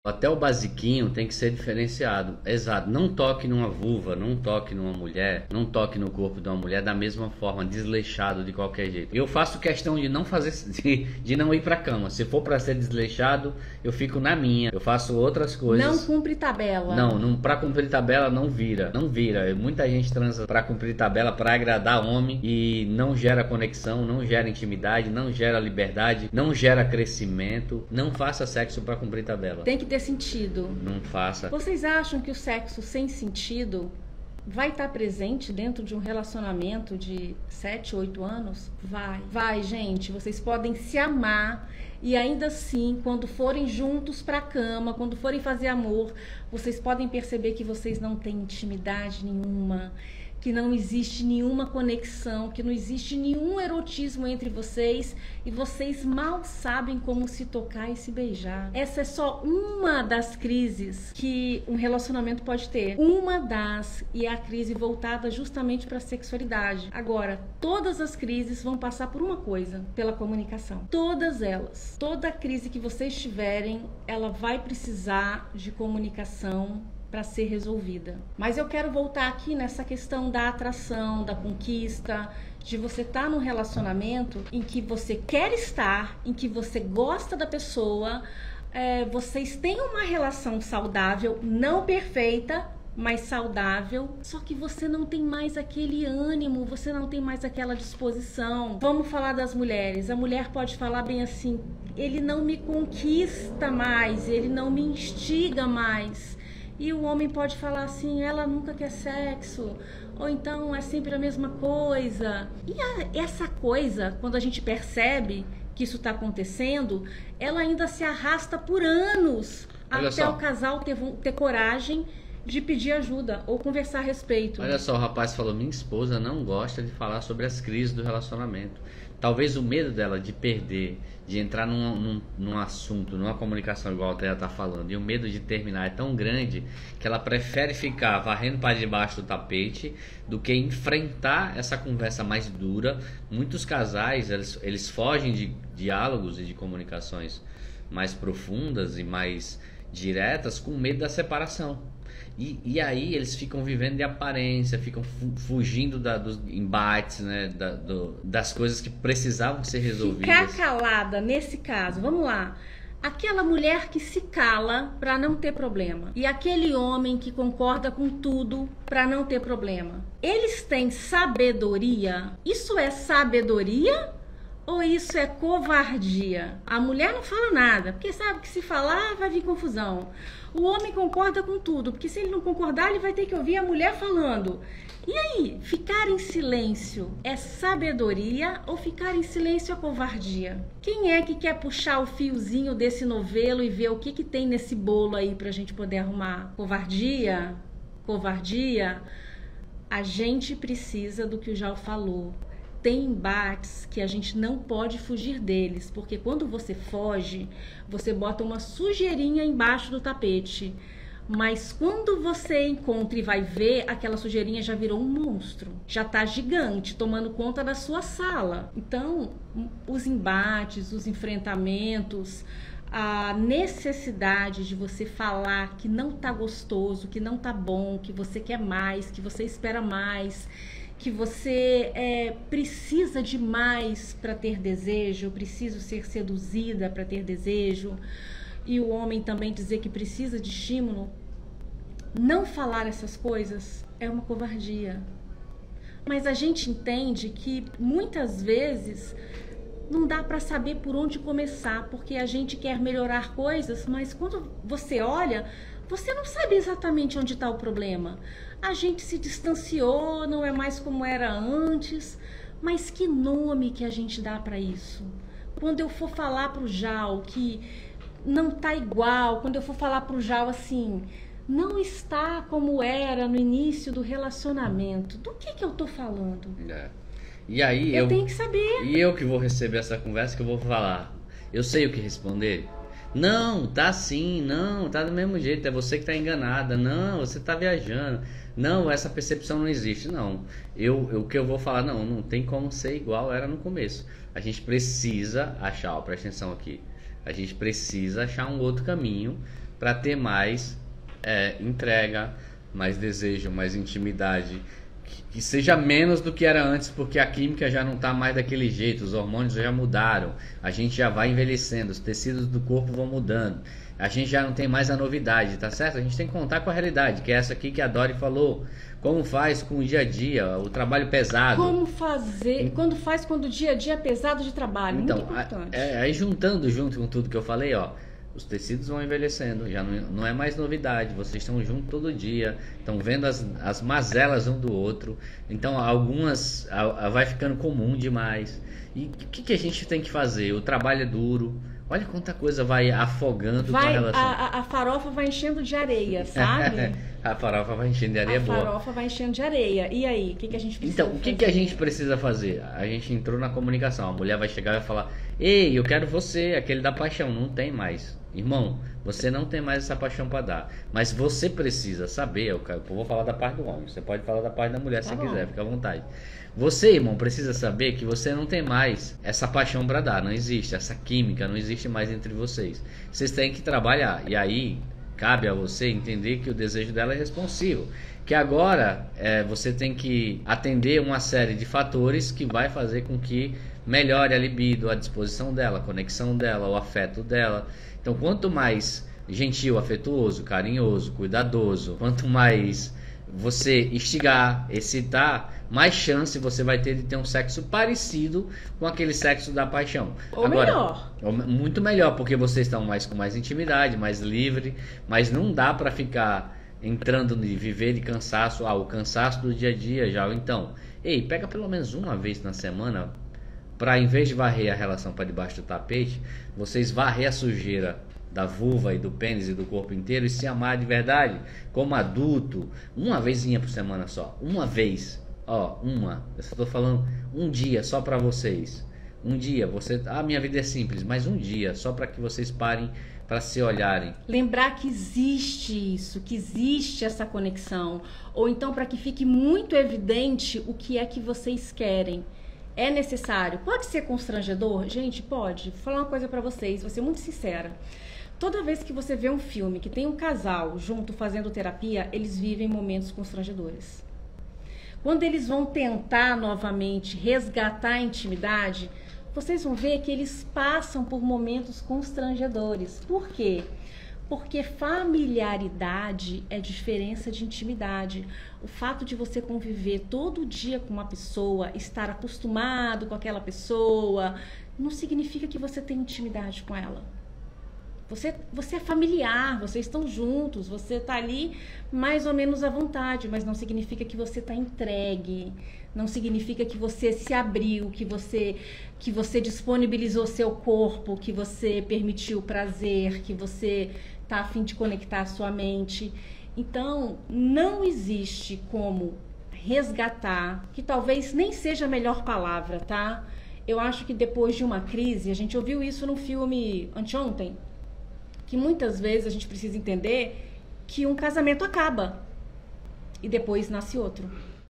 Até o basiquinho tem que ser diferenciado. Exato. Não toque numa vulva, não toque numa mulher, não toque no corpo de uma mulher da mesma forma, desleixado de qualquer jeito. Eu faço questão de não fazer, de não ir pra cama. Se for pra ser desleixado, eu fico na minha. Eu faço outras coisas. Não cumpre tabela. Não, pra cumprir tabela não vira. Não vira. Muita gente transa pra cumprir tabela, pra agradar homem e não gera conexão, não gera intimidade, não gera liberdade, não gera crescimento. Não faça sexo pra cumprir tabela. Tem que ter sentido. Não faça. Vocês acham que o sexo sem sentido vai estar presente dentro de um relacionamento de 7, 8 anos? Vai, gente. Vocês podem se amar e ainda assim, quando forem juntos pra cama, quando forem fazer amor, vocês podem perceber que vocês não têm intimidade nenhuma, que não existe nenhuma conexão, que não existe nenhum erotismo entre vocês e vocês mal sabem como se tocar e se beijar. Essa é só uma das crises que um relacionamento pode ter. E é a crise voltada justamente para a sexualidade. Agora, todas as crises vão passar por uma coisa, pela comunicação. Todas elas. Toda crise que vocês tiverem, ela vai precisar de comunicação para ser resolvida. Mas eu quero voltar aqui nessa questão da atração, da conquista, de você estar num relacionamento em que você quer estar, em que você gosta da pessoa, vocês têm uma relação saudável, não perfeita, mas saudável, só que você não tem mais aquele ânimo, você não tem mais aquela disposição. Vamos falar das mulheres. A mulher pode falar bem assim: ele não me conquista mais, ele não me instiga mais. E o homem pode falar assim: ela nunca quer sexo, ou então é sempre a mesma coisa. E essa coisa, quando a gente percebe que isso está acontecendo, ela ainda se arrasta por anos até o casal ter coragem de pedir ajuda ou conversar a respeito. Olha só, o rapaz falou: minha esposa não gosta de falar sobre as crises do relacionamento. Talvez o medo dela de perder, de entrar num assunto, numa comunicação igual a Thea tá falando, e o medo de terminar é tão grande que ela prefere ficar varrendo para debaixo do tapete do que enfrentar essa conversa mais dura. Muitos casais, eles fogem de diálogos e de comunicações mais profundas e mais diretas com medo da separação. E aí eles ficam vivendo de aparência, ficam fugindo dos embates, né, das coisas que precisavam ser resolvidas. Ficar calada, nesse caso, vamos lá. Aquela mulher que se cala para não ter problema. E aquele homem que concorda com tudo para não ter problema. Eles têm sabedoria? Isso é sabedoria? Ou isso é covardia? A mulher não fala nada, porque sabe que se falar vai vir confusão. O homem concorda com tudo, porque se ele não concordar, ele vai ter que ouvir a mulher falando. E aí, ficar em silêncio é sabedoria ou ficar em silêncio é covardia? Quem é que quer puxar o fiozinho desse novelo e ver o que tem nesse bolo aí pra gente poder arrumar? Covardia? Covardia? A gente precisa do que o Jal falou. Tem embates que a gente não pode fugir deles, porque quando você foge, você bota uma sujeirinha embaixo do tapete. Mas quando você encontra e vai ver, aquela sujeirinha já virou um monstro, já tá gigante, tomando conta da sua sala. Então, os embates, os enfrentamentos, a necessidade de você falar que não tá gostoso, que não tá bom, que você quer mais, que você espera mais, que você precisa de mais para ter desejo, eu preciso ser seduzida para ter desejo, e o homem também dizer que precisa de estímulo. Não falar essas coisas é uma covardia. Mas a gente entende que muitas vezes não dá para saber por onde começar, porque a gente quer melhorar coisas, mas quando você olha, você não sabe exatamente onde está o problema. A gente se distanciou, não é mais como era antes, mas que nome que a gente dá para isso? Quando eu for falar para o Jal que não tá igual, quando eu for falar para o Jal assim, não está como era no início do relacionamento, do que eu tô falando? E aí eu tenho que saber. E eu que vou receber essa conversa, que eu vou falar, eu sei o que responder. Não, tá assim, não, tá do mesmo jeito, é você que tá enganada, não, você tá viajando, não, essa percepção não existe, não. O que eu vou falar, não tem como ser igual era no começo. A gente precisa achar, presta atenção aqui, a gente precisa achar um outro caminho para ter mais entrega, mais desejo, mais intimidade, que seja menos do que era antes, porque a química já não está mais daquele jeito, os hormônios já mudaram, a gente já vai envelhecendo, os tecidos do corpo vão mudando, a gente já não tem mais a novidade, tá certo? A gente tem que contar com a realidade, que é essa aqui que a Dori falou. Como faz com o dia a dia, o trabalho pesado. Como fazer, quando o dia a dia é pesado de trabalho, então, muito importante. Aí juntando junto com tudo que eu falei, ó, os tecidos vão envelhecendo, já não é mais novidade, vocês estão juntos todo dia, estão vendo as mazelas um do outro, então algumas vai ficando comum demais. E o que a gente tem que fazer? O trabalho é duro. Olha quanta coisa vai afogando com a relação. A farofa vai enchendo de areia, sabe? A farofa vai enchendo de areia boa. A farofa vai enchendo de areia. E aí, o que a gente precisa fazer? Então, o que a gente precisa fazer? A gente entrou na comunicação. A mulher vai chegar e vai falar: ei, eu quero você, aquele da paixão. Não tem mais. Irmão, você não tem mais essa paixão para dar. Mas você precisa saber. Eu vou falar da parte do homem. Você pode falar da parte da mulher se quiser, fica à vontade. Você, irmão, precisa saber que você não tem mais essa paixão para dar. Não existe. Essa química não existe mais entre vocês. Vocês têm que trabalhar. E aí, cabe a você entender que o desejo dela é responsivo. Que agora você tem que atender uma série de fatores que vai fazer com que melhore a libido, a disposição dela, a conexão dela, o afeto dela. Então, quanto mais gentil, afetuoso, carinhoso, cuidadoso, quanto mais você instigar, excitar, mais chance você vai ter de ter um sexo parecido com aquele sexo da paixão. Ou melhor. Muito melhor, porque vocês estão com mais intimidade, mais livre, mas não dá para ficar entrando de viver de cansaço, o cansaço do dia a dia já. Então, pega pelo menos uma vez na semana, para em vez de varrer a relação para debaixo do tapete, vocês varrer a sujeira da vulva e do pênis e do corpo inteiro e se amar de verdade, como adulto, uma vezinha por semana só, uma vez, eu só tô falando um dia só para vocês, um dia, minha vida é simples, mas um dia só para que vocês parem para se olharem. Lembrar que existe isso, que existe essa conexão, ou então para que fique muito evidente o que é que vocês querem. É necessário, pode ser constrangedor? Gente, pode. Vou falar uma coisa para vocês, vou ser muito sincera. Toda vez que você vê um filme que tem um casal junto fazendo terapia, eles vivem momentos constrangedores. Quando eles vão tentar novamente resgatar a intimidade, vocês vão ver que eles passam por momentos constrangedores. Por quê? Porque familiaridade é diferença de intimidade. O fato de você conviver todo dia com uma pessoa, estar acostumado com aquela pessoa, não significa que você tem intimidade com ela. Você é familiar, vocês estão juntos, você está ali mais ou menos à vontade, mas não significa que você está entregue, não significa que você se abriu, que você disponibilizou seu corpo, que você permitiu prazer, que você está a fim de conectar a sua mente. Então, não existe como resgatar, que talvez nem seja a melhor palavra, tá? Eu acho que depois de uma crise, a gente ouviu isso no filme anteontem, que muitas vezes a gente precisa entender que um casamento acaba e depois nasce outro.